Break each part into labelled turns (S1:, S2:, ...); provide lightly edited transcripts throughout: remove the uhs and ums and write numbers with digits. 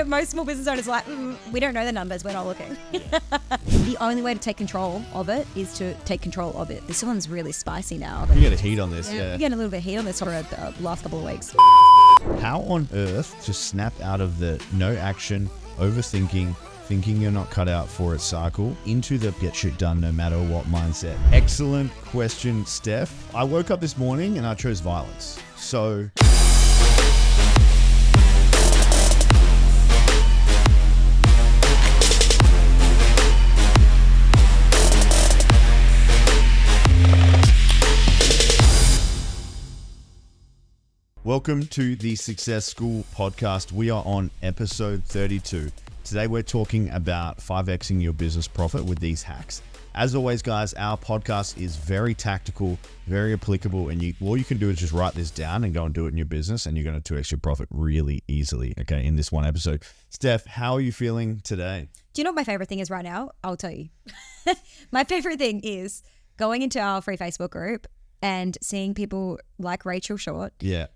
S1: Most small business owners are like, we don't know the numbers, we're not looking. The only way to take control of it is to take control of it. This one's really spicy now.
S2: You get a heat on this, yeah.
S1: You're getting a little bit of heat on this for the last couple of weeks.
S2: How on earth to snap out of the no action, overthinking, thinking you're not cut out for it cycle into the get shit done no matter what mindset? Excellent question, Steph. I woke up this morning and I chose violence. So... Welcome to the Success School podcast. We are on episode 32. Today we're talking about 5xing your business profit with these hacks. As always, guys, our podcast is very tactical, very applicable, and all you can do is just write this down and go and do it in your business, and you're going to 2x your profit really easily, okay, in this one episode. Steph, how are you feeling today?
S1: Do you know what my favorite thing is right now? I'll tell you. My favorite thing is going into our free Facebook group and seeing people like Rachel Short.
S2: Yeah.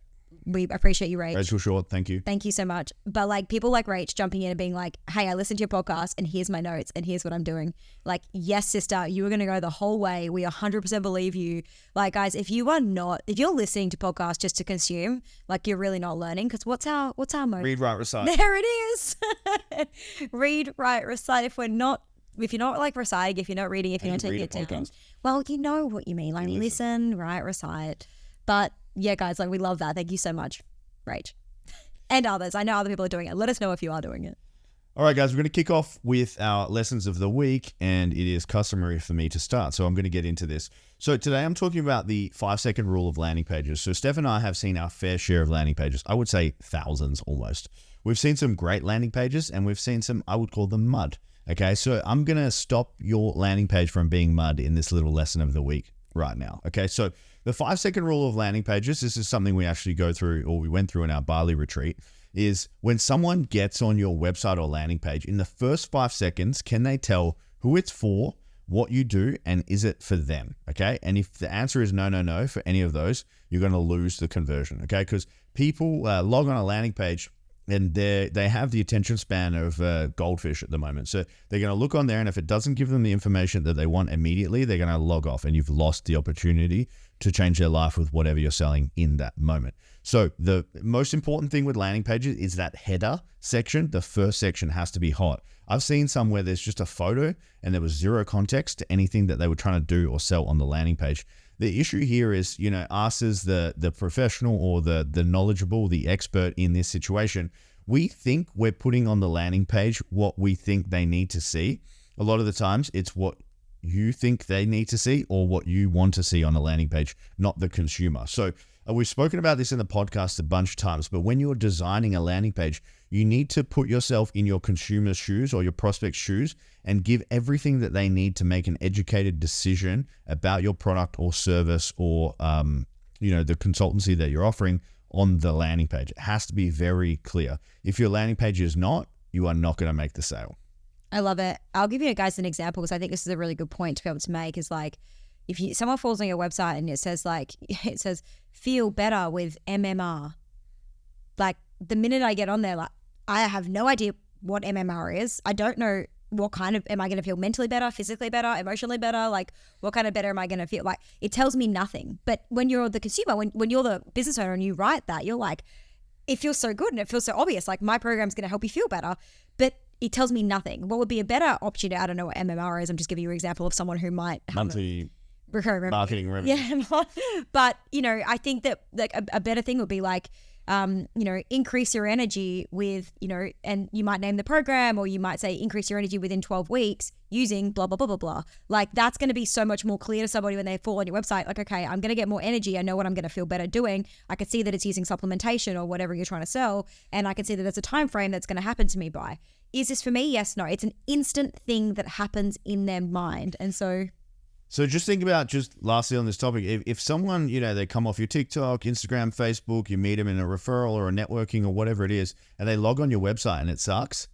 S1: We appreciate you, Rach.
S2: Rachel Short, thank you.
S1: Thank you so much. But like people like Rach jumping in and being like, hey, I listened to your podcast and here's my notes and here's what I'm doing. Like, yes, sister, you were going to go the whole way. We 100% believe you. Like, guys, if you're listening to podcasts just to consume, like you're really not learning, because what's our mode?
S2: Read, write, recite.
S1: There it is. Read, write, recite. If you're not like reciting, if you're not reading, if you're not taking it down, well, you know what you mean. Like listen, write, recite. But yeah, guys, like we love that. Thank you so much, Rach. And others. I know other people are doing it. Let us know if you are doing it.
S2: All right, guys, we're going to kick off with our lessons of the week, and it is customary for me to start. So I'm going to get into this. So today I'm talking about the 5-second rule of landing pages. So Steph and I have seen our fair share of landing pages. I would say thousands almost. We've seen some great landing pages, and we've seen some, I would call them mud. Okay, so I'm going to stop your landing page from being mud in this little lesson of the week right now. Okay, so the 5-second rule of landing pages, this is something we actually go through, or we went through in our Bali retreat, is when someone gets on your website or landing page, in the first 5 seconds, can they tell who it's for, what you do, and is it for them? Okay, and if the answer is no for any of those, you're going to lose the conversion. Okay, because people log on a landing page and they have the attention span of goldfish at the moment. So they're going to look on there, and if it doesn't give them the information that they want immediately, they're going to log off, and you've lost the opportunity to change their life with whatever you're selling in that moment. So the most important thing with landing pages is that header section. The first section has to be hot. I've seen some where there's just a photo and there was zero context to anything that they were trying to do or sell on the landing page. The issue here is, us as the professional or the knowledgeable, the expert in this situation, we think we're putting on the landing page what we think they need to see. A lot of the times it's what you think they need to see or what you want to see on a landing page, not the consumer. So we've spoken about this in the podcast a bunch of times, but when you're designing a landing page, you need to put yourself in your consumer's shoes or your prospect's shoes and give everything that they need to make an educated decision about your product or service or, the consultancy that you're offering on the landing page. It has to be very clear. If your landing page is not, you are not going to make the sale.
S1: I love it. I'll give you guys an example because I think this is a really good point to be able to make is like, if someone falls on your website and it says feel better with MMR, like the minute I get on there, like I have no idea what MMR is. I don't know what kind of, am I going to feel mentally better, physically better, emotionally better? Like what kind of better am I going to feel? Like it tells me nothing. But when you're the consumer, when you're the business owner and you write that, you're like, it feels so good and it feels so obvious. Like my program's going to help you feel better, but it tells me nothing. What would be a better option? I don't know what MMR is. I'm just giving you an example of someone who might have
S2: monthly
S1: recurring
S2: marketing revenue.
S1: Yeah, but I think that like a better thing would be like, increase your energy with, and you might name the program, or you might say increase your energy within 12 weeks using blah, blah, blah, blah, blah. Like that's going to be so much more clear to somebody when they fall on your website. Like, okay, I'm going to get more energy. I know what I'm going to feel better doing. I can see that it's using supplementation or whatever you're trying to sell. And I can see that there's a time frame that's going to happen to me by. Is this for me? Yes, no. It's an instant thing that happens in their mind. And so
S2: just think about, just lastly on this topic, if someone, they come off your TikTok, Instagram, Facebook, you meet them in a referral or a networking or whatever it is, and they log on your website and it sucks,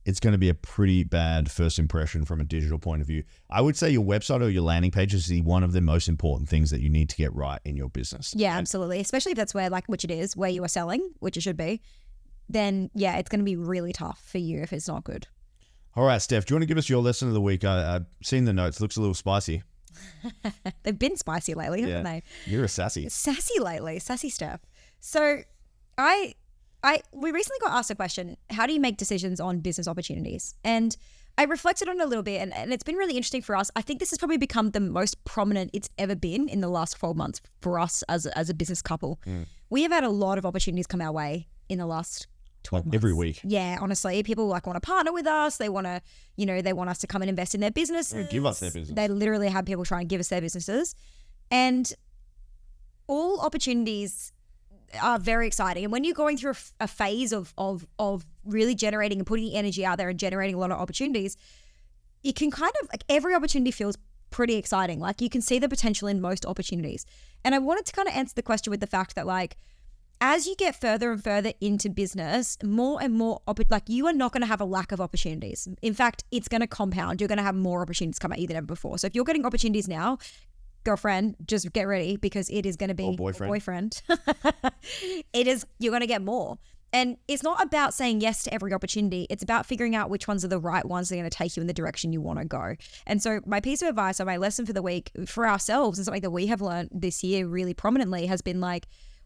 S2: it's going to be a pretty bad first impression from a digital point of view. I would say your website or your landing page is one of the most important things that you need to get right in your business.
S1: Yeah, absolutely. Especially if that's where, like, which it is, where you are selling, which it should be. then yeah, it's going to be really tough for you if it's not good.
S2: All right, Steph, do you want to give us your lesson of the week? I've seen the notes. Looks a little spicy.
S1: They've been spicy lately, haven't they?
S2: You're a sassy.
S1: Sassy lately, sassy Steph. So we recently got asked a question, how do you make decisions on business opportunities? And I reflected on it a little bit, and it's been really interesting for us. I think this has probably become the most prominent it's ever been in the last 12 months for us as a business couple. We have had a lot of opportunities come our way in the last 12 months.
S2: Every week.
S1: Yeah, honestly. People want to partner with us. They want to, they want us to come and invest in their businesses.
S2: Yeah, give us their business.
S1: They literally have people trying to give us their businesses. And all opportunities are very exciting. And when you're going through a phase of really generating and putting energy out there and generating a lot of opportunities, you can kind of, every opportunity feels pretty exciting. You can see the potential in most opportunities. And I wanted to kind of answer the question with the fact that as you get further and further into business, more and more, you are not going to have a lack of opportunities. In fact, it's going to compound. You're going to have more opportunities come at you than ever before. So if you're getting opportunities now, girlfriend, just get ready because it is going to be boyfriend. You're going to get more. And it's not about saying yes to every opportunity. It's about figuring out which ones are the right ones that are going to take you in the direction you want to go. And so my piece of advice or my lesson for the week for ourselves and something that we have learned this year really prominently has been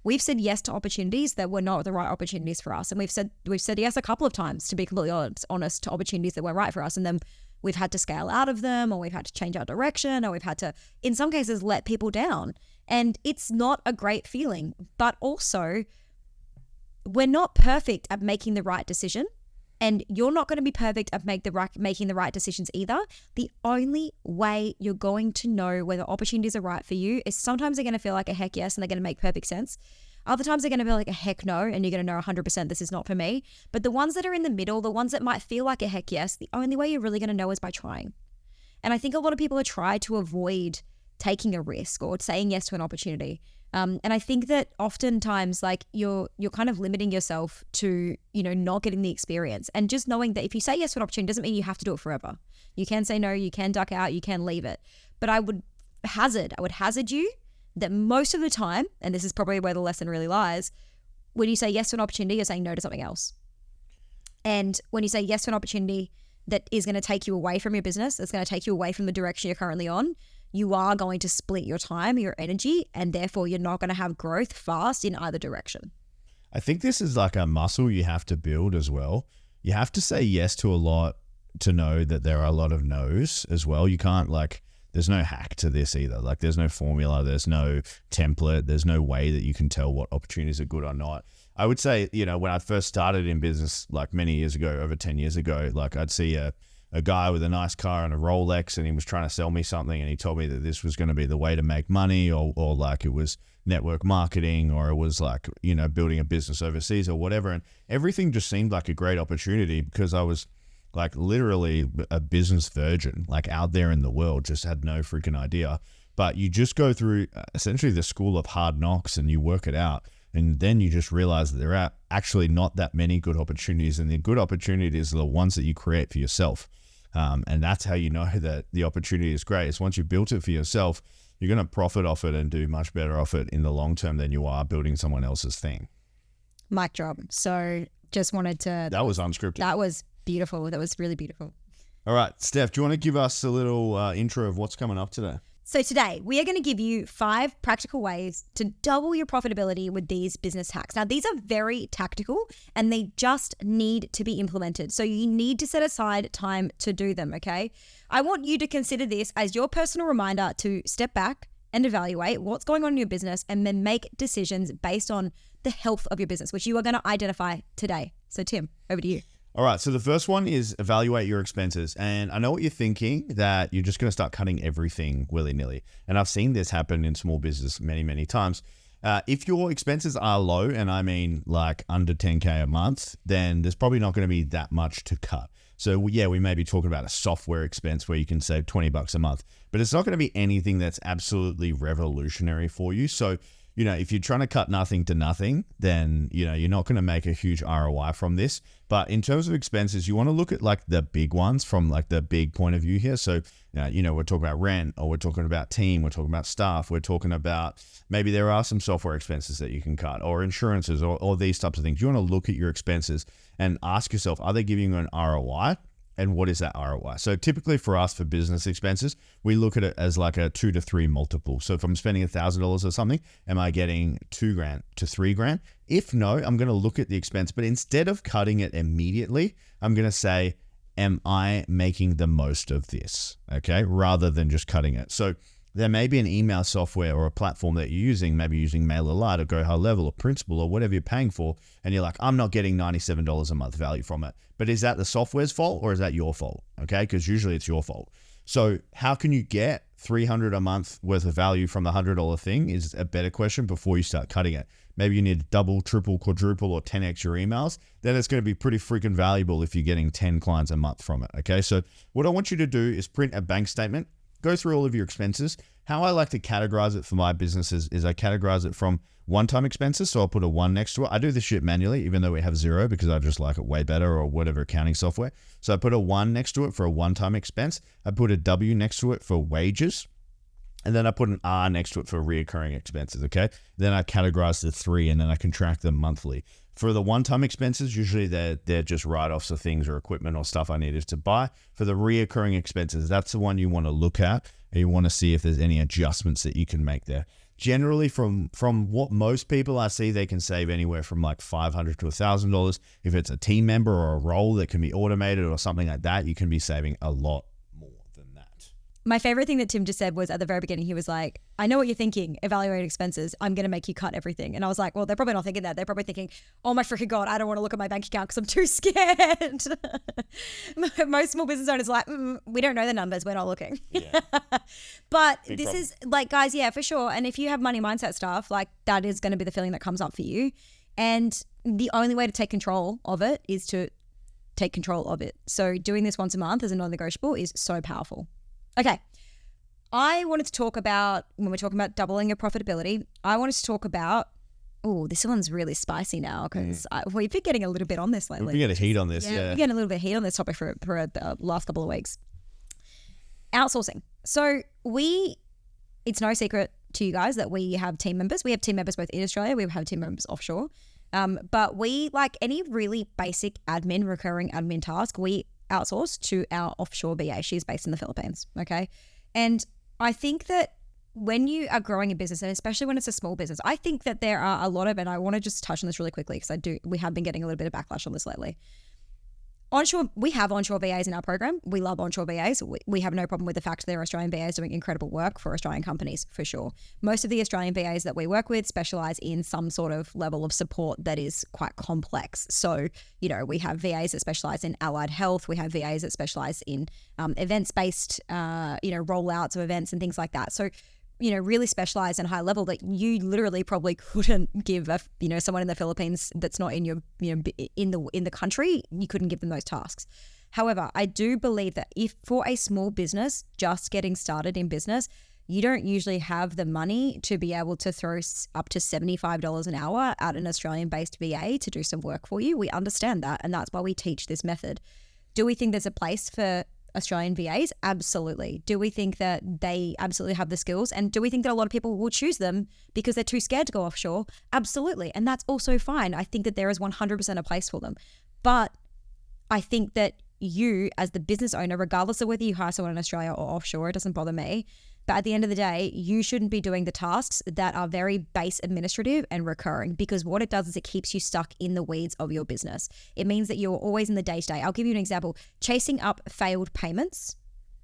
S1: we've said yes to opportunities that were not the right opportunities for us. And we've said yes a couple of times, to be completely honest, to opportunities that weren't right for us. And then we've had to scale out of them, or we've had to change our direction, or we've had to, in some cases, let people down. And it's not a great feeling. But also, we're not perfect at making the right decision. And you're not going to be perfect at making the right decisions either. The only way you're going to know whether opportunities are right for you is sometimes they're going to feel like a heck yes and they're going to make perfect sense. Other times they're going to feel like a heck no and you're going to know 100% this is not for me. But the ones that are in the middle, the ones that might feel like a heck yes, the only way you're really going to know is by trying. And I think a lot of people have tried to avoid taking a risk or saying yes to an opportunity. And I think that oftentimes you're kind of limiting yourself to, not getting the experience, and just knowing that if you say yes to an opportunity doesn't mean you have to do it forever. You can say no, you can duck out, you can leave it. But I would hazard you that most of the time, and this is probably where the lesson really lies, when you say yes to an opportunity, you're saying no to something else. And when you say yes to an opportunity that is going to take you away from your business, that's going to take you away from the direction you're currently on, you are going to split your time, your energy, and therefore you're not going to have growth fast in either direction.
S2: I think this is like a muscle you have to build as well. You have to say yes to a lot to know that there are a lot of no's as well. You can't there's no hack to this either. There's no formula, there's no template, there's no way that you can tell what opportunities are good or not. I would say, when I first started in business, many years ago, over 10 years ago, I'd see a guy with a nice car and a Rolex, and he was trying to sell me something, and he told me that this was going to be the way to make money, or it was network marketing, or it was building a business overseas or whatever. And everything just seemed like a great opportunity because I was literally a business virgin, out there in the world, just had no freaking idea. But you just go through essentially the school of hard knocks and you work it out. And then you just realize that there are actually not that many good opportunities, and the good opportunities are the ones that you create for yourself. And that's how you know that the opportunity is great. It's once you built it for yourself, you're going to profit off it and do much better off it in the long term than you are building someone else's thing.
S1: Mic drop. So just wanted to...
S2: That was unscripted.
S1: That was beautiful. That was really beautiful.
S2: All right, Steph, do you want to give us a little intro of what's coming up today?
S1: So today we are going to give you 5 practical ways to double your profitability with these business hacks. Now, these are very tactical and they just need to be implemented. So you need to set aside time to do them, okay? I want you to consider this as your personal reminder to step back and evaluate what's going on in your business and then make decisions based on the health of your business, which you are going to identify today. So Tim, over to you.
S2: All right, so the first one is evaluate your expenses. And I know what you're thinking, that you're just going to start cutting everything willy-nilly. And I've seen this happen in small business many, many times. If your expenses are low, and I mean under 10K a month, then there's probably not going to be that much to cut. So yeah, we may be talking about a software expense where you can save $20 a month, but it's not going to be anything that's absolutely revolutionary for you. So if you're trying to cut nothing to nothing, then, you're not going to make a huge ROI from this. But in terms of expenses, you want to look at like the big ones from like the big point of view here. So, we're talking about rent, or we're talking about team, we're talking about staff, we're talking about maybe there are some software expenses that you can cut, or insurances, or these types of things. You want to look at your expenses and ask yourself, are they giving you an ROI? And what is that ROI? So typically for us, for business expenses, we look at it as like a 2 to 3 multiple. So if I'm spending $1,000 or something, am I getting $2,000 to $3,000? If no, I'm going to look at the expense, but instead of cutting it immediately, I'm going to say, am I making the most of this? Okay, rather than just cutting it. So there may be an email software or a platform that you're using, maybe using MailerLite or Go High Level or Principal or whatever you're paying for, and you're like, I'm not getting $97 a month value from it. But is that the software's fault or is that your fault? Okay, because usually it's your fault. So how can you get $300 a month worth of value from the $100 thing is a better question before you start cutting it. Maybe you need double, triple, quadruple, or 10x your emails. Then it's going to be pretty freaking valuable if you're getting 10 clients a month from it. Okay, so what I want you to do is print a bank statement. Go through all of your expenses. How I like to categorize it for my businesses is I categorize it from one-time expenses. So I'll put a 1 next to it. I do this shit manually, even though we have 0, because I just like it way better, or whatever accounting software. So I put a 1 next to it for a one-time expense. I put a W next to it for wages. And then I put an R next to it for reoccurring expenses, okay? Then I categorize the 3, and then I contract them monthly. For the one-time expenses, usually they're just write-offs of things or equipment or stuff I needed to buy. For the reoccurring expenses, that's the one you want to look at, and you want to see if there's any adjustments that you can make there. Generally, from what most people I see, they can save anywhere from like $500 to $1,000. If it's a team member or a role that can be automated or something like that, you can be saving a lot more than that.
S1: My favorite thing that Tim just said was at the very beginning, he was like, I know what you're thinking, evaluate expenses. I'm going to make you cut everything. And I was like, well, they're probably not thinking that. They're probably thinking, oh my freaking God, I don't want to look at my bank account because I'm too scared. Most small business owners are like, we don't know the numbers. We're not looking. Yeah. But big this problem. Is like, guys, yeah, for sure. And if you have money mindset stuff, like that is going to be the feeling that comes up for you. And the only way to take control of it is to take control of it. So doing this once a month as a non-negotiable is so powerful. Okay, I wanted to talk about, when we're talking about doubling your profitability, I wanted to talk about, this one's really spicy now because we've been getting a little bit on this lately.
S2: We've been getting heat on this, yeah.
S1: We're getting a little bit of heat on this topic for the last couple of weeks. Outsourcing. So it's no secret to you guys that we have team members. We have team members both in Australia, we have team members offshore. But we, like any really basic recurring admin task, we outsource to our offshore VA. She's based in the Philippines, okay? And I think that when you are growing a business, and especially when it's a small business, I think that there are a lot of, and I want to just touch on this really quickly because we have been getting a little bit of backlash on this lately. We have onshore VAs in our program. We love onshore VAs. We have no problem with the fact that there are Australian VAs doing incredible work for Australian companies, for sure. Most of the Australian VAs that we work with specialize in some sort of level of support that is quite complex. So, we have VAs that specialize in allied health. We have VAs that specialize in events-based, rollouts of events and things like that. So, really specialized and high level that you literally probably couldn't give someone in the Philippines that's not in your, in the country, you couldn't give them those tasks. However, I do believe that if for a small business just getting started in business, you don't usually have the money to be able to throw up to $75 an hour at an Australian-based VA to do some work for you. We understand that, and that's why we teach this method. Do we think there's a place for Australian VAs? Absolutely. Do we think that they absolutely have the skills? And do we think that a lot of people will choose them because they're too scared to go offshore? Absolutely. And that's also fine. I think that there is 100% a place for them. But I think that you, as the business owner, regardless of whether you hire someone in Australia or offshore, it doesn't bother me. But at the end of the day, you shouldn't be doing the tasks that are very base administrative and recurring, because what it does is it keeps you stuck in the weeds of your business. It means that you're always in the day-to-day. I'll give you an example. Chasing up failed payments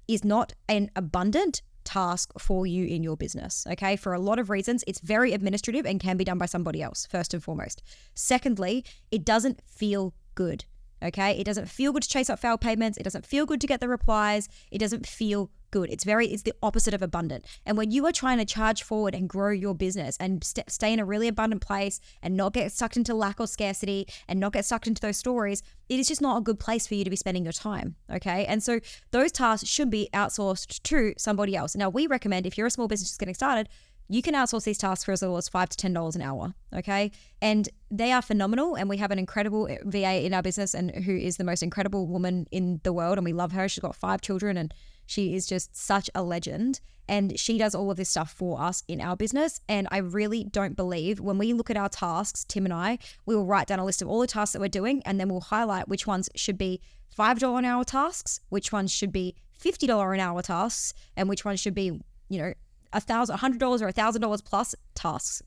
S1: is not an abundant task for you in your business, okay? For a lot of reasons, it's very administrative and can be done by somebody else, first and foremost. Secondly, it doesn't feel good. Okay, it doesn't feel good to chase up failed payments. It doesn't feel good to get the replies. It doesn't feel good. It's the opposite of abundant. And when you are trying to charge forward and grow your business and stay in a really abundant place and not get sucked into lack or scarcity and not get sucked into those stories, it is just not a good place for you to be spending your time. Okay, and so those tasks should be outsourced to somebody else. Now, we recommend if you're a small business just getting started, you can outsource these tasks for as little as $5 to $10 an hour, okay? And they are phenomenal, and we have an incredible VA in our business and who is the most incredible woman in the world, and we love her. She's got 5 children, and she is just such a legend, and she does all of this stuff for us in our business. And I really don't believe when we look at our tasks, Tim and I, we will write down a list of all the tasks that we're doing, and then we'll highlight which ones should be $5 an hour tasks, which ones should be $50 an hour tasks, and which ones should be, $100 or $1,000 plus tasks.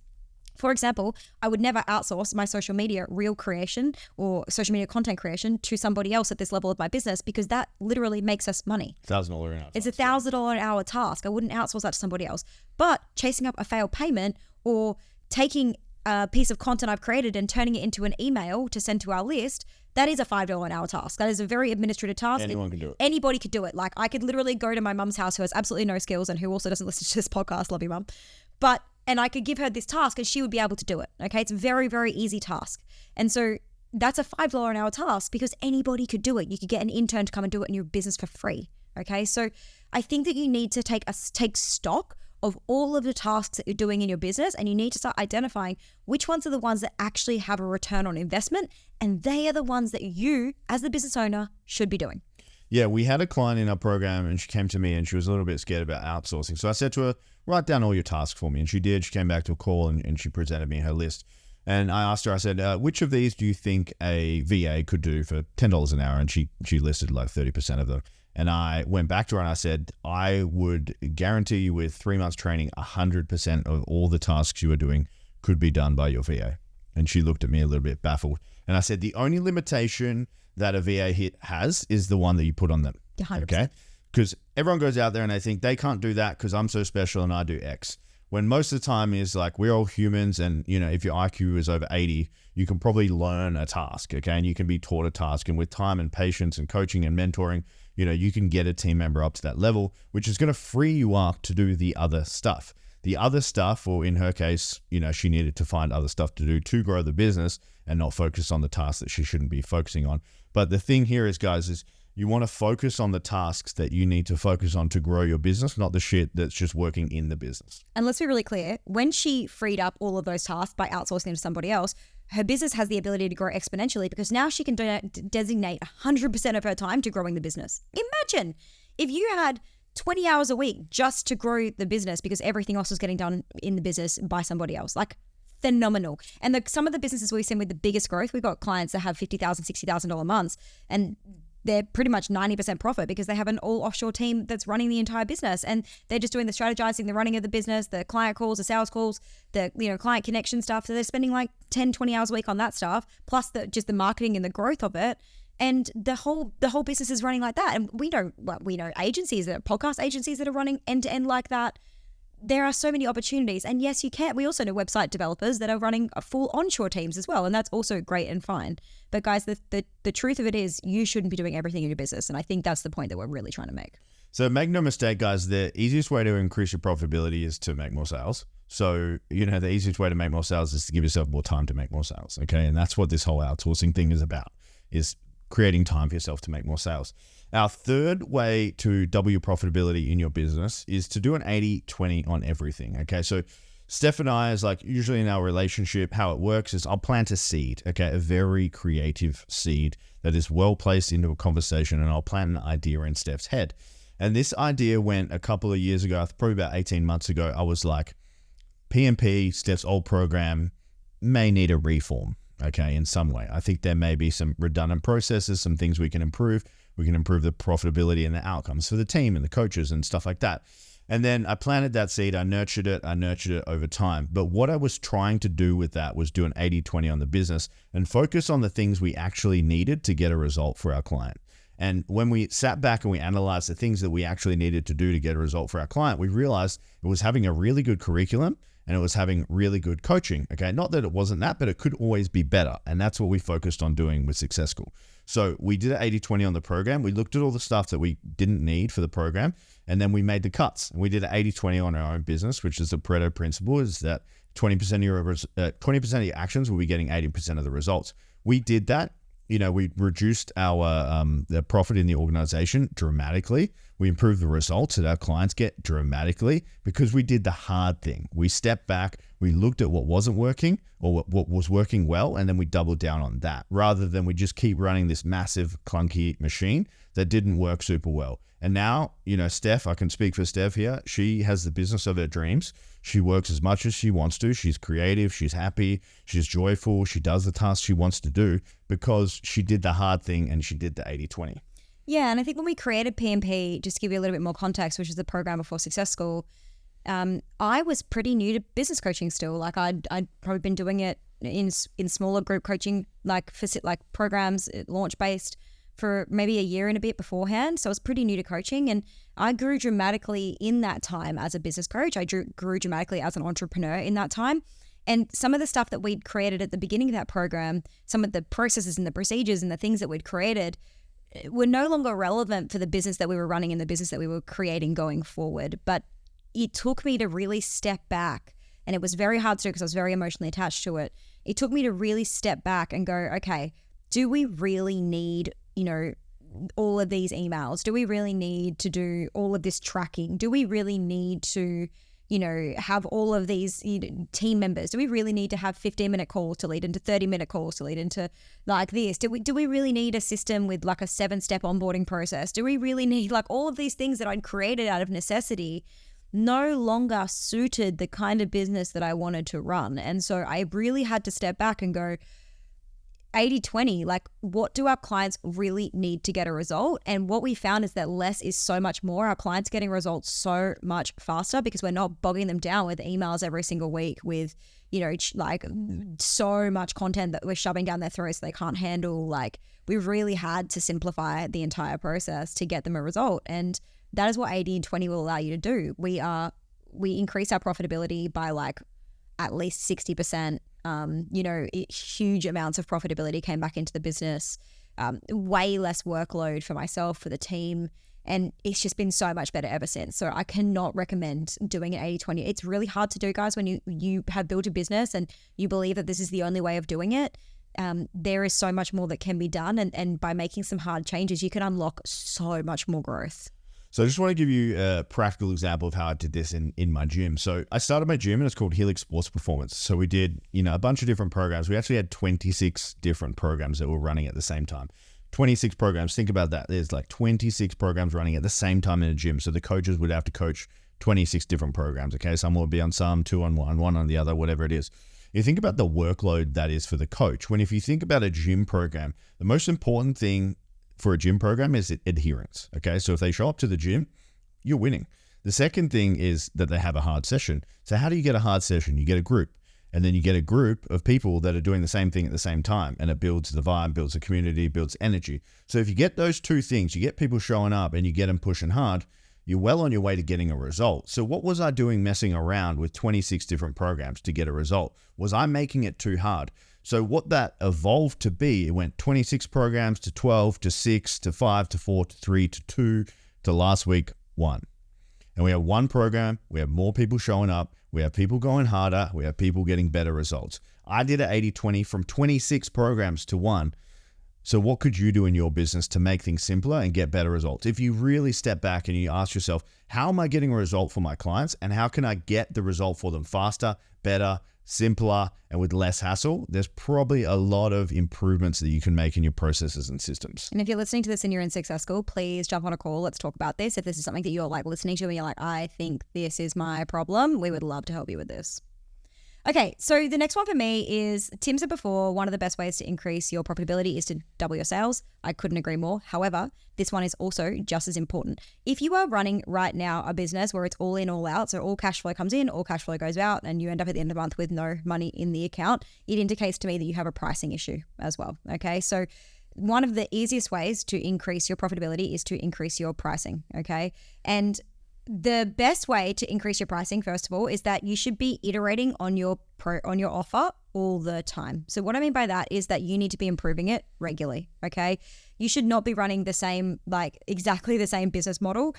S1: For example, I would never outsource my social media reel creation or social media content creation to somebody else at this level of my business, because that literally makes us money.
S2: $1,000 an hour.
S1: It's $1,000 an hour task. I wouldn't outsource that to somebody else. But chasing up a failed payment or taking a piece of content I've created and turning it into an email to send to our list, that is a $5 an hour task. That is a very administrative task.
S2: Anyone can do it.
S1: Anybody could do it. Like, I could literally go to my mum's house, who has absolutely no skills and who also doesn't listen to this podcast. Love you, mum. And I could give her this task and she would be able to do it. Okay. It's a very, very easy task. And so that's a $5 an hour task because anybody could do it. You could get an intern to come and do it in your business for free. Okay. So I think that you need to take stock of all of the tasks that you're doing in your business, and you need to start identifying which ones are the ones that actually have a return on investment, and they are the ones that you, as the business owner, should be doing.
S2: Yeah, we had a client in our program and she came to me and she was a little bit scared about outsourcing. So I said to her, write down all your tasks for me. And she did. She came back to a call and she presented me her list. And I asked her, I said, which of these do you think a VA could do for $10 an hour? And she listed like 30% of them. And I went back to her and I said, I would guarantee you with 3 months training, 100% of all the tasks you are doing could be done by your VA. And she looked at me a little bit baffled. And I said, the only limitation that a VA hit has is the one that you put on them.
S1: 100%.
S2: Okay? Because everyone goes out there and they think they can't do that because I'm so special and I do X. When most of the time is like, we're all humans, and if your IQ is over 80, you can probably learn a task, okay? And you can be taught a task, and with time and patience and coaching and mentoring, you can get a team member up to that level, which is going to free you up to do the other stuff. The other stuff, or in her case, she needed to find other stuff to do to grow the business and not focus on the tasks that she shouldn't be focusing on. But the thing here is, guys, is you want to focus on the tasks that you need to focus on to grow your business, not the shit that's just working in the business.
S1: And let's be really clear, when she freed up all of those tasks by outsourcing them to somebody else, her business has the ability to grow exponentially because now she can designate 100% of her time to growing the business. Imagine if you had 20 hours a week just to grow the business because everything else was getting done in the business by somebody else. Like, phenomenal. And some of the businesses we've seen with the biggest growth, we've got clients that have $50,000, $60,000 months, and they're pretty much 90% profit because they have an all offshore team that's running the entire business, and they're just doing the strategizing, the running of the business, the client calls, the sales calls, the client connection stuff. So they're spending like 10, 20 hours a week on that stuff, plus just the marketing and the growth of it. And the whole business is running like that. And we know agencies, podcast agencies that are running end to end like that. There are so many opportunities. And yes, you can. We also know website developers that are running full onshore teams as well. And that's also great and fine. But guys, the truth of it is you shouldn't be doing everything in your business. And I think that's the point that we're really trying to make.
S2: So make no mistake, guys, the easiest way to increase your profitability is to make more sales. So, the easiest way to make more sales is to give yourself more time to make more sales. Okay. And that's what this whole outsourcing thing is about, is creating time for yourself to make more sales. Our third way to double your profitability in your business is to do an 80-20 on everything. Okay. So Steph and I, is like usually in our relationship, how it works is I'll plant a seed, okay, a very creative seed that is well placed into a conversation, and I'll plant an idea in Steph's head. And this idea went a couple of years ago, probably about 18 months ago. I was like, PMP, Steph's old program, may need a reform, okay, in some way. I think there may be some redundant processes, some things we can improve. We can improve the profitability and the outcomes for the team and the coaches and stuff like that. And then I planted that seed, I nurtured it over time. But what I was trying to do with that was do an 80-20 on the business and focus on the things we actually needed to get a result for our client. And when we sat back and we analyzed the things that we actually needed to do to get a result for our client, we realized it was having a really good curriculum and it was having really good coaching. Okay, not that it wasn't that, but it could always be better. And that's what we focused on doing with Success School. So we did an 80-20 on the program. We looked at all the stuff that we didn't need for the program, and then we made the cuts. And we did an 80-20 on our own business, which is the Pareto principle, is that 20% of your actions will be getting 80% of the results. We did that we reduced our the profit in the organization dramatically. We improved the results that our clients get dramatically because we did the hard thing. We stepped back, we looked at what wasn't working or what was working well, and then we doubled down on that rather than we just keep running this massive clunky machine that didn't work super well. And now, Steph, I can speak for Steph here. She has the business of her dreams. She works as much as she wants to. She's creative. She's happy. She's joyful. She does the tasks she wants to do because she did the hard thing and she did the 80-20.
S1: Yeah, and I think when we created PMP, just to give you a little bit more context, which is the program before Success School, I was pretty new to business coaching still. Like I'd probably been doing it in smaller group coaching, like programs, launch-based, for maybe a year and a bit beforehand. So I was pretty new to coaching, and I grew dramatically in that time as a business coach. I grew dramatically as an entrepreneur in that time. And some of the stuff that we'd created at the beginning of that program, some of the processes and the procedures and the things that we'd created were no longer relevant for the business that we were running and the business that we were creating going forward. But it took me to really step back, and it was very hard to do because I was very emotionally attached to it. It took me to really step back and go, okay, do we really need all of these emails? Do we really need to do all of this tracking? Do we really need to, have all of these team members? Do we really need to have 15-minute calls to lead into 30-minute calls to lead into like this? Do we really need a system with like a 7-step onboarding process? Do we really need like all of these things that I'd created out of necessity no longer suited the kind of business that I wanted to run? And so I really had to step back and go, 80-20, like what do our clients really need to get a result? And what we found is that less is so much more. Our clients getting results so much faster because we're not bogging them down with emails every single week with, like so much content that we're shoving down their throats they can't handle. Like we really had to simplify the entire process to get them a result. And that is what 80-20 will allow you to do. We increase our profitability by like at least 60%. Huge amounts of profitability came back into the business, way less workload for myself, for the team, and it's just been so much better ever since. So I cannot recommend doing an 80-20. It's really hard to do, guys, when you have built a business and you believe that this is the only way of doing it. There is so much more that can be done, and by making some hard changes, you can unlock so much more growth.
S2: So I just want to give you a practical example of how I did this in my gym. So I started my gym and it's called Helix Sports Performance. So we did, a bunch of different programs. We actually had 26 different programs that were running at the same time. 26 programs. Think about that. There's like 26 programs running at the same time in a gym. So the coaches would have to coach 26 different programs. Okay. Some will be on some, 2 on one on the other, whatever it is. You think about the workload that is for the coach. If you think about a gym program, the most important thing for a gym program is adherence. Okay. So if they show up to the gym, you're winning. The second thing is that they have a hard session. So how do you get a hard session? You get a group, and then you get a group of people that are doing the same thing at the same time, and it builds the vibe, builds the community, builds energy. So if you get those two things, you get people showing up and you get them pushing hard, you're well on your way to getting a result. So what was I doing messing around with 26 different programs to get a result? Was I making it too hard? So what that evolved to be, it went 26 programs to 12 to 6 to 5 to 4 to 3 to 2 to last week 1. And we have one program, we have more people showing up, we have people going harder, we have people getting better results. I did an 80-20 from 26 programs to 1. So what could you do in your business to make things simpler and get better results? If you really step back and you ask yourself, how am I getting a result for my clients, and how can I get the result for them faster, better, simpler, and with less hassle? There's probably a lot of improvements that you can make in your processes and systems.
S1: And if you're listening to this and you're in Success School, please jump on a call. Let's talk about this. If this is something that you're like listening to and you're like, I think this is my problem, we would love to help you with this. Okay, so the next one for me is, Tim said before, one of the best ways to increase your profitability is to double your sales. I couldn't agree more. However, this one is also just as important. If you are running right now a business where it's all in, all out, so all cash flow comes in, all cash flow goes out, and you end up at the end of the month with no money in the account, it indicates to me that you have a pricing issue as well. Okay, so one of the easiest ways to increase your profitability is to increase your pricing. Okay, and the best way to increase your pricing, first of all, is that you should be iterating on your offer all the time. So what I mean by that is that you need to be improving it regularly, okay? You should not be running the same, like exactly the same business model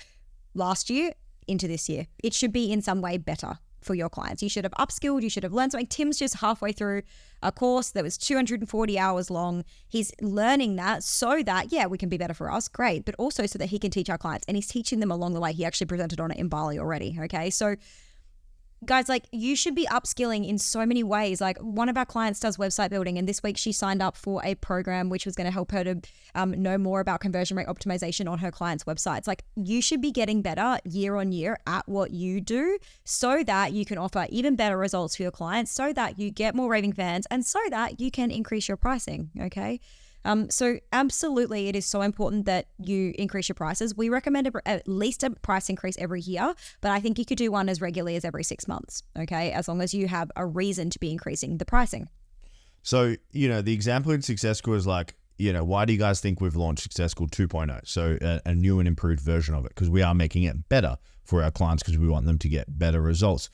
S1: last year into this year. It should be in some way better, for your clients. You should have upskilled, you should have learned something. Tim's just halfway through a course that was 240 hours long. He's learning that so that, yeah, we can be better for us, great, but also so that he can teach our clients, and he's teaching them along the way. He actually presented on it in Bali already, okay? So guys, like, you should be upskilling in so many ways. Like, one of our clients does website building, and this week she signed up for a program which was going to help her to know more about conversion rate optimization on her clients' websites. Like, you should be getting better year on year at what you do so that you can offer even better results for your clients, so that you get more raving fans, and so that you can increase your pricing, okay? So absolutely, it is so important that you increase your prices. We recommend at least a price increase every year, but I think you could do one as regularly as every 6 months, okay? As long as you have a reason to be increasing the pricing.
S2: So, the example in Success School is like, why do you guys think we've launched Success School 2.0? So a new and improved version of it, because we are making it better for our clients because we want them to get better results.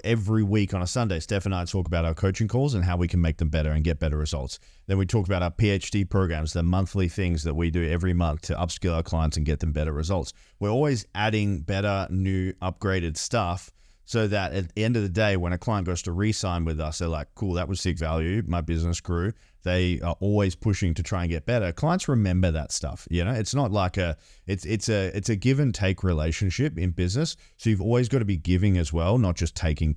S2: Every week on a Sunday, Steph and I talk about our coaching calls and how we can make them better and get better results. Then we talk about our PhD programs, the monthly things that we do every month to upskill our clients and get them better results. We're always adding better, new, upgraded stuff so that at the end of the day, when a client goes to re-sign with us, they're like, cool, that was sick value. My business grew. They are always pushing to try and get better. Clients remember that stuff. It's not like it's a give and take relationship in business. So you've always got to be giving as well, not just taking.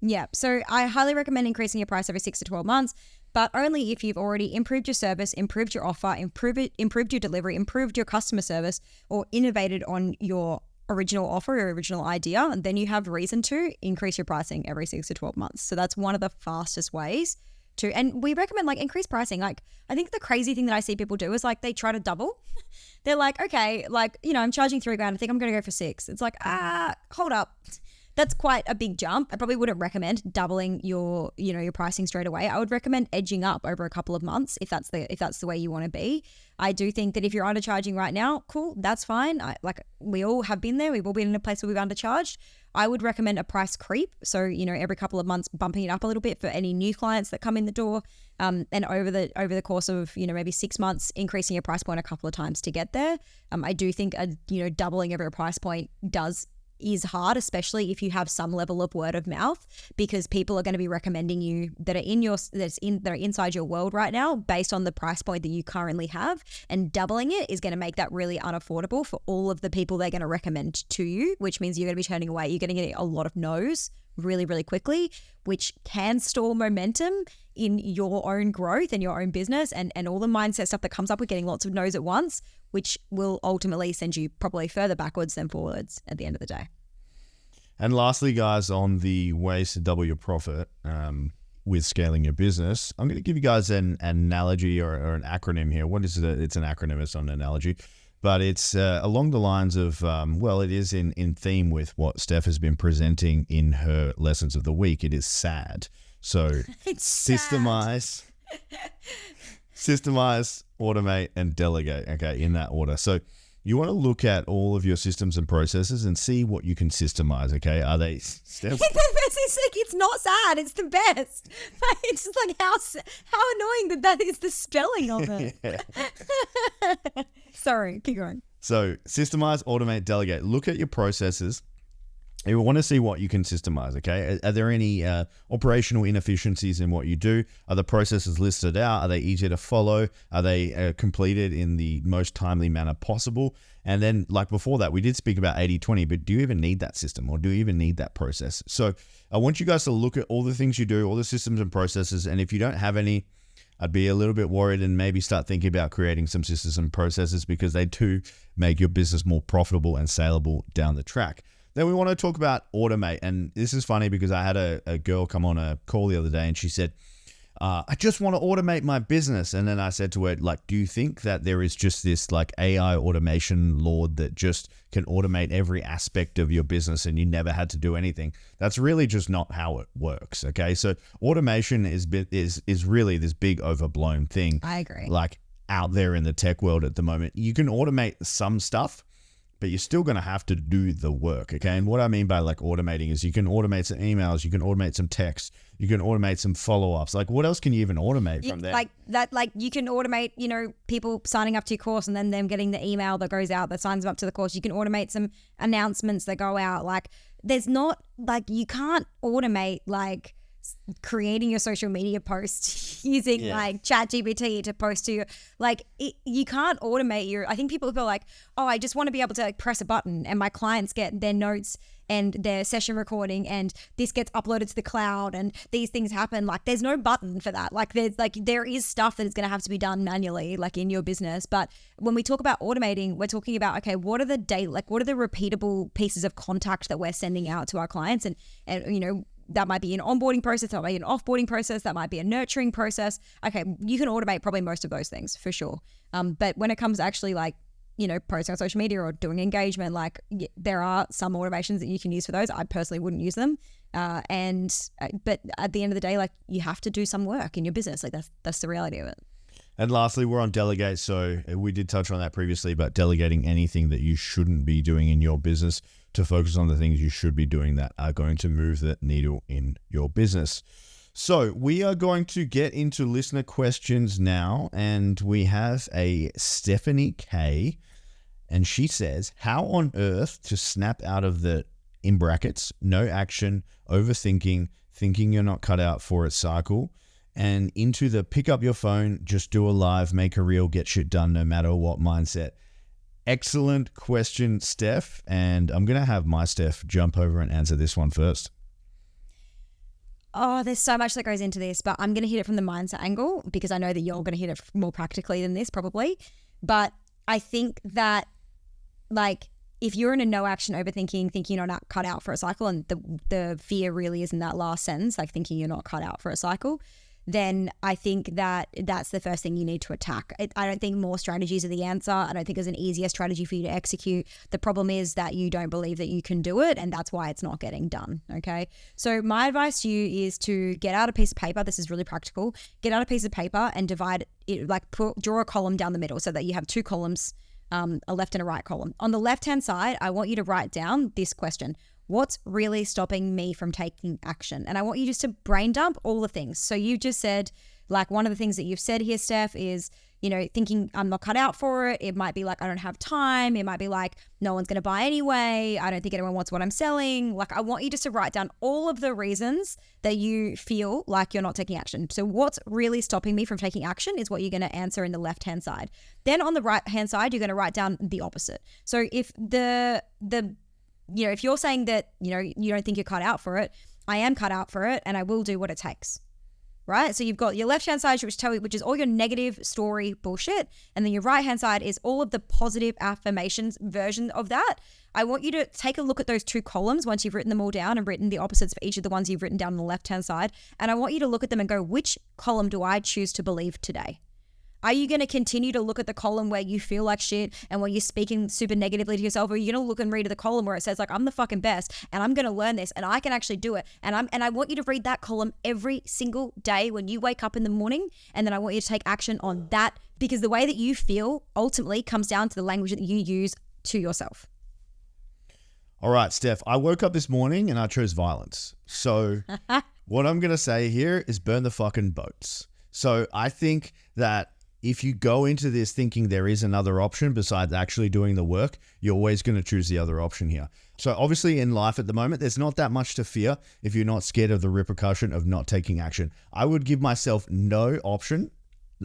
S1: Yeah. So I highly recommend increasing your price every 6 to 12 months, but only if you've already improved your service, improved your offer, improved your delivery, improved your customer service, or innovated on your original offer or original idea, and then you have reason to increase your pricing every 6 to 12 months. So that's one of the fastest ways to, and we recommend like increase pricing. Like, I think the crazy thing that I see people do is like they try to double. They're like, okay, like, I'm charging $3,000. I think I'm going to go for 6. It's like, hold up. That's quite a big jump. I probably wouldn't recommend doubling your pricing straight away. I would recommend edging up over a couple of months if that's the way you want to be. I do think that if you're undercharging right now, cool, that's fine. We all have been there. We've all been in a place where we've undercharged. I would recommend a price creep. So, every couple of months bumping it up a little bit for any new clients that come in the door. And over the course of, maybe 6 months, increasing your price point a couple of times to get there. I do think doubling of your price point is hard, especially if you have some level of word of mouth, because people are going to be recommending you that are inside your world right now based on the price point that you currently have, and doubling it is going to make that really unaffordable for all of the people they're going to recommend to you, which means you're going to be turning away. You're going to get a lot of no's really, really quickly, which can stall momentum in your own growth and your own business and all the mindset stuff that comes up with getting lots of no's at once, which will ultimately send you probably further backwards than forwards at the end of the day.
S2: And lastly, guys, on the ways to double your profit with scaling your business, I'm going to give you guys an analogy or an acronym here. What is it? It's an acronym, it's not an analogy. But it's along the lines of, it is in theme with what Steph has been presenting in her lessons of the week. It is SAD. So
S1: it's
S2: systemize, automate, and delegate, okay, in that order. So you want to look at all of your systems and processes and see what you can systemize, okay? Are they steps?
S1: It's not sad. It's the best. It's just like how annoying that is the spelling of it. Sorry, keep going.
S2: So systemize, automate, delegate. Look at your processes. You want to see what you can systemize, okay? Are there any operational inefficiencies in what you do? Are the processes listed out? Are they easy to follow? Are they completed in the most timely manner possible? And then, like before that, we did speak about 80-20, but do you even need that system, or do you even need that process? So I want you guys to look at all the things you do, all the systems and processes, and if you don't have any, I'd be a little bit worried and maybe start thinking about creating some systems and processes, because they do make your business more profitable and saleable down the track. Then we want to talk about automate. And this is funny because I had a girl come on a call the other day and she said, I just want to automate my business. And then I said to her, like, do you think that there is just this like AI automation lord that just can automate every aspect of your business and you never had to do anything? That's really just not how it works. Okay. So automation is really this big overblown thing.
S1: I agree.
S2: Like out there in the tech world at the moment, you can automate some stuff, but you're still going to have to do the work, okay? And what I mean by like automating is you can automate some emails, you can automate some text, you can automate some follow-ups. Like what else can you even automate from there?
S1: Like that, like you can automate, people signing up to your course and then them getting the email that goes out that signs them up to the course. You can automate some announcements that go out. Like there's not like, you can't automate like creating your social media post using like ChatGPT to post to your, like you can't automate your, I think people feel like, oh, I just want to be able to like press a button and my clients get their notes and their session recording and this gets uploaded to the cloud and these things happen. Like there's no button for that. Like there is stuff that is going to have to be done manually, like in your business. But when we talk about automating, we're talking about, okay, what are the repeatable pieces of contact that we're sending out to our clients? And you know, that might be an onboarding process, that might be an offboarding process, that might be a nurturing process. Okay, you can automate probably most of those things for sure. But when it comes to actually like, you know, posting on social media or doing engagement, like there are some automations that you can use for those. I personally wouldn't use them. But at the end of the day, like you have to do some work in your business. Like that's the reality of it.
S2: And lastly, we're on delegate. So we did touch on that previously, but delegating anything that you shouldn't be doing in your business to focus on the things you should be doing that are going to move the needle in your business. So we are going to get into listener questions now. And we have a Stephanie K. And she says, how on earth to snap out of the, in brackets, no action, overthinking, thinking you're not cut out for it cycle, and into the pick up your phone, just do a live, make a reel, get shit done no matter what mindset? Excellent question, Steph. And I'm going to have my Steph jump over and answer this one first.
S1: Oh, there's so much that goes into this, but I'm going to hit it from the mindset angle because I know that you're going to hit it more practically than this probably. But I think that like if you're in a no action overthinking, thinking you're not cut out for a cycle, and the fear really is in that last sentence, like thinking you're not cut out for a cycle, then I think that that's the first thing you need to attack. I don't think more strategies are the answer. I don't think there's an easier strategy for you to execute. The problem is that you don't believe that you can do it, and that's why it's not getting done, okay? So my advice to you is to get out a piece of paper. This is really practical. Get out a piece of paper and divide it, like draw a column down the middle so that you have two columns, a left and a right column. On the left-hand side, I want you to write down this question: what's really stopping me from taking action? And I want you just to brain dump all the things. So you just said, like, one of the things that you've said here, Steph, is, you know, thinking I'm not cut out for it. It might be like, I don't have time. It might be like, no one's going to buy anyway. I don't think anyone wants what I'm selling. Like, I want you just to write down all of the reasons that you feel like you're not taking action. So what's really stopping me from taking action is what you're going to answer in the left-hand side. Then on the right-hand side, you're going to write down the opposite. So if if you're saying that, you know, you don't think you're cut out for it, I am cut out for it and I will do what it takes, right? So you've got your left-hand side, which is all your negative story bullshit. And then your right-hand side is all of the positive affirmations version of that. I want you to take a look at those two columns once you've written them all down and written the opposites for each of the ones you've written down on the left-hand side. And I want you to look at them and go, which column do I choose to believe today? Are you going to continue to look at the column where you feel like shit and where you're speaking super negatively to yourself? Or are you going to look and read the column where it says like, I'm the fucking best and I'm going to learn this and I can actually do it. And I want you to read that column every single day when you wake up in the morning. And then I want you to take action on that, because the way that you feel ultimately comes down to the language that you use to yourself.
S2: All right, Steph, I woke up this morning and I chose violence. So what I'm going to say here is burn the fucking boats. So I think that if you go into this thinking there is another option besides actually doing the work, you're always going to choose the other option here. So obviously in life at the moment, there's not that much to fear if you're not scared of the repercussion of not taking action. I would give myself no option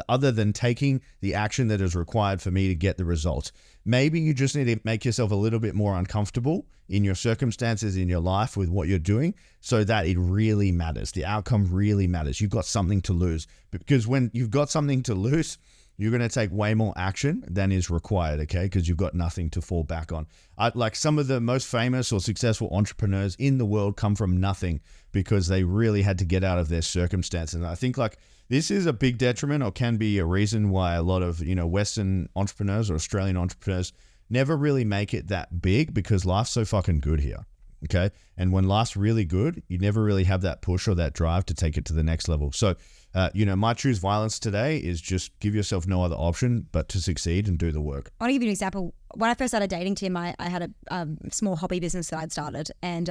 S2: other than taking the action that is required for me to get the result. Maybe you just need to make yourself a little bit more uncomfortable in your circumstances in your life with what you're doing so that it really matters. The outcome really matters. You've got something to lose, because when you've got something to lose, you're going to take way more action than is required, okay? Because you've got nothing to fall back on. Like some of the most famous or successful entrepreneurs in the world come from nothing because they really had to get out of their circumstances. And I think like this is a big detriment, or can be a reason why a lot of, you know, Western entrepreneurs or Australian entrepreneurs never really make it that big, because life's so fucking good here, okay? And when life's really good, you never really have that push or that drive to take it to the next level. So, my choose violence today is just give yourself no other option but to succeed and do the work.
S1: I want to give you an example. When I first started dating Tim, I had a small hobby business that I'd started, and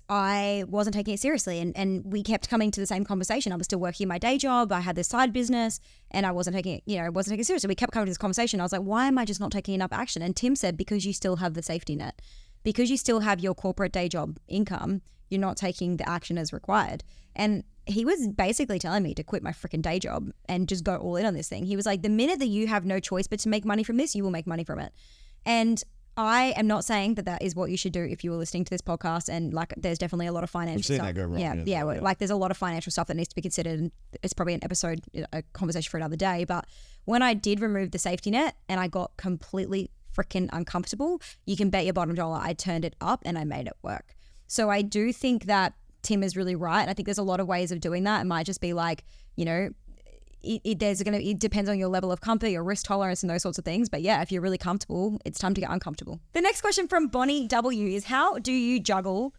S1: I wasn't taking it seriously. And we kept coming to the same conversation. I was still working my day job. I had this side business and I wasn't taking it seriously. We kept coming to this conversation. I was like, why am I just not taking enough action? And Tim said, because you still have the safety net. because you still have your corporate day job income, you're not taking the action as required. And he was basically telling me to quit my freaking day job and just go all in on this thing. He was like, the minute that you have no choice but to make money from this, you will make money from it. And I am not saying that that is what you should do if you were listening to this podcast. And like, there's definitely a lot of financial stuff.
S2: That go wrong.
S1: Yeah. Like there's a lot of financial stuff that needs to be considered. And it's probably an episode, a conversation for another day. But when I did remove the safety net and I got completely freaking uncomfortable, you can bet your bottom dollar I turned it up and I made it work. So I do think that Tim is really right. And I think there's a lot of ways of doing that. It might just be like, you know, it depends on your level of comfort, your risk tolerance and those sorts of things. But yeah, if you're really comfortable, it's time to get uncomfortable. The next question from Bonnie W is, how do you juggle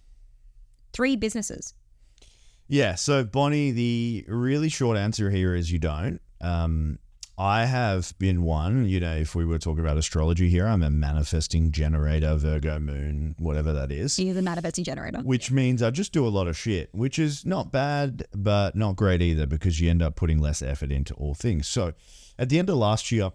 S1: 3 businesses?
S2: Yeah. So Bonnie, the really short answer here is you don't. I have been one, you know, if we were talking about astrology here, I'm a manifesting generator, Virgo moon, whatever that is.
S1: You're the manifesting generator.
S2: Which means I just do a lot of shit, which is not bad, but not great either, because you end up putting less effort into all things. So at the end of last year,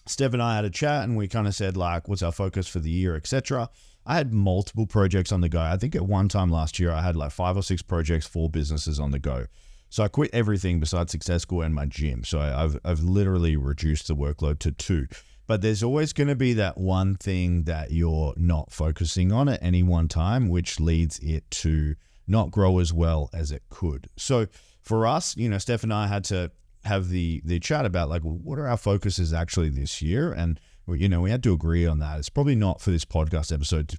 S2: Steph and I had a chat and we kind of said like, what's our focus for the year, etc. I had multiple projects on the go. I think at one time last year, I had like 5 or 6 projects, 4 businesses on the go. So I quit everything besides Success School and my gym. So I've literally reduced the workload to 2. But there's always going to be that one thing that you're not focusing on at any one time, which leads it to not grow as well as it could. So for us, you know, Steph and I had to have the chat about like, well, what are our focuses actually this year? And, you know, we had to agree on that. It's probably not for this podcast episode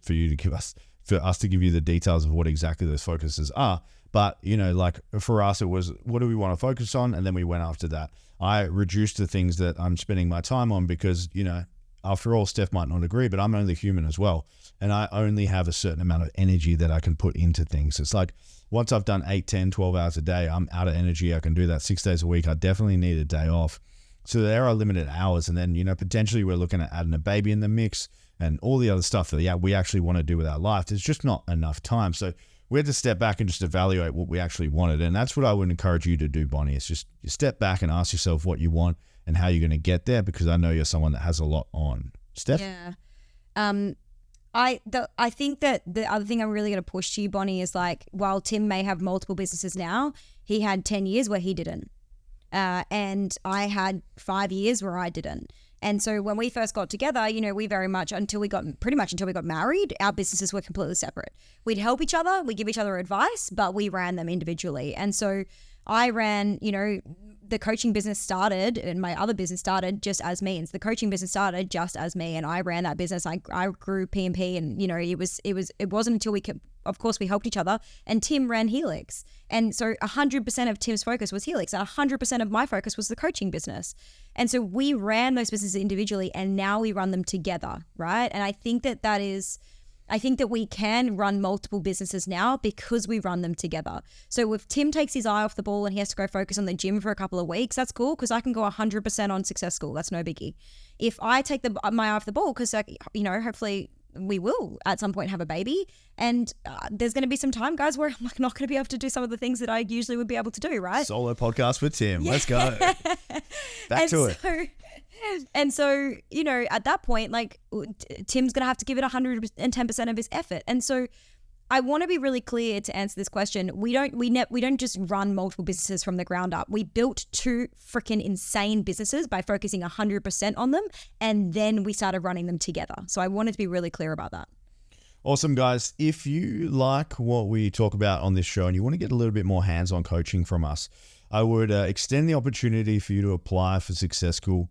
S2: for us to give you the details of what exactly those focuses are. But, you know, like for us, it was, what do we want to focus on? And then we went after that. I reduced the things that I'm spending my time on because, you know, after all, Steph might not agree, but I'm only human as well. And I only have a certain amount of energy that I can put into things. It's like once I've done 8, 10, 12 hours a day, I'm out of energy. I can do that 6 days a week. I definitely need a day off. So there are limited hours. And then, you know, potentially we're looking at adding a baby in the mix and all the other stuff that we actually want to do with our life. There's just not enough time. So we had to step back and just evaluate what we actually wanted. And that's what I would encourage you to do, Bonnie. It's just you step back and ask yourself what you want and how you're going to get there, because I know you're someone that has a lot on. Steph?
S1: Yeah. I think that the other thing I'm really going to push to you, Bonnie, is like, while Tim may have multiple businesses now, he had 10 years where he didn't. And I had 5 years where I didn't. And so when we first got together, you know, we very much, until we got married, our businesses were completely separate. We'd help each other, we'd give each other advice, but we ran them individually. And so I ran, you know, the coaching business started and my other business started just as me. And so the coaching business started just as me, and I ran that business. I grew P&P, and, you know, it wasn't until we could, of course, we helped each other, and Tim ran Helix. And so 100% of Tim's focus was Helix, and 100% of my focus was the coaching business. And so we ran those businesses individually, and now we run them together, right? And I think that we can run multiple businesses now because we run them together. So if Tim takes his eye off the ball and he has to go focus on the gym for a couple of weeks, that's cool, because I can go 100% on Success School. That's no biggie. If I take my eye off the ball, because, you know, hopefully we will at some point have a baby, and there's going to be some time, guys, where I'm like not going to be able to do some of the things that I usually would be able to do, right?
S2: Solo podcast with Tim. Yeah. Let's go. Back to it.
S1: And so, you know, at that point, like, Tim's going to have to give it 110% of his effort. And so I want to be really clear to answer this question. We don't just run multiple businesses from the ground up. We built 2 freaking insane businesses by focusing 100% on them, and then we started running them together. So I wanted to be really clear about that.
S2: Awesome, guys. If you like what we talk about on this show and you want to get a little bit more hands-on coaching from us, I would extend the opportunity for you to apply for Success School.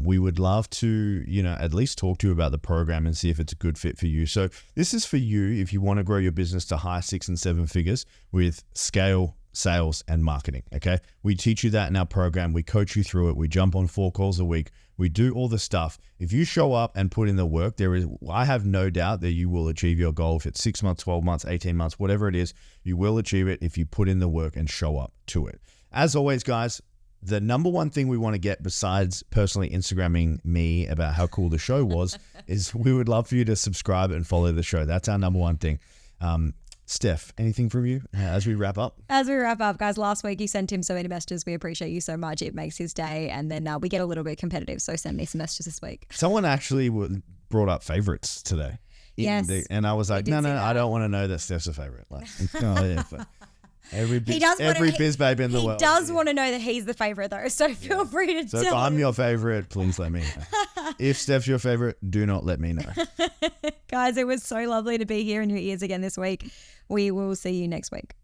S2: We would love to, you know, at least talk to you about the program and see if it's a good fit for you. So this is for you if you want to grow your business to high 6 and 7 figures with scale, sales, and marketing. Okay. We teach you that in our program. We coach you through it. We jump on 4 calls a week. We do all the stuff. If you show up and put in the work, I have no doubt that you will achieve your goal. If it's 6 months, 12 months, 18 months, whatever it is, you will achieve it if you put in the work and show up to it. As always, guys, the number one thing we want to get, besides personally Instagramming me about how cool the show was, is we would love for you to subscribe and follow the show. That's our number one thing. Steph, anything from you as we wrap up?
S1: As we wrap up, guys, last week you sent him so many messages. We appreciate you so much. It makes his day. And then we get a little bit competitive. So send me some messages this week.
S2: Someone actually brought up favorites today.
S1: Yes,
S2: and I was like,
S1: did
S2: no,
S1: see that.
S2: I don't want to know that Steph's a favorite. Like, yeah, every
S1: He does
S2: biz babe in the world.
S1: He does want to know that he's the favorite though, so feel free to
S2: So
S1: tell
S2: if I'm
S1: him.
S2: your favorite, please let me know. If Steph's your favorite, do not let me know.
S1: Guys, it was so lovely to be here in your ears again this week. We will see you next week.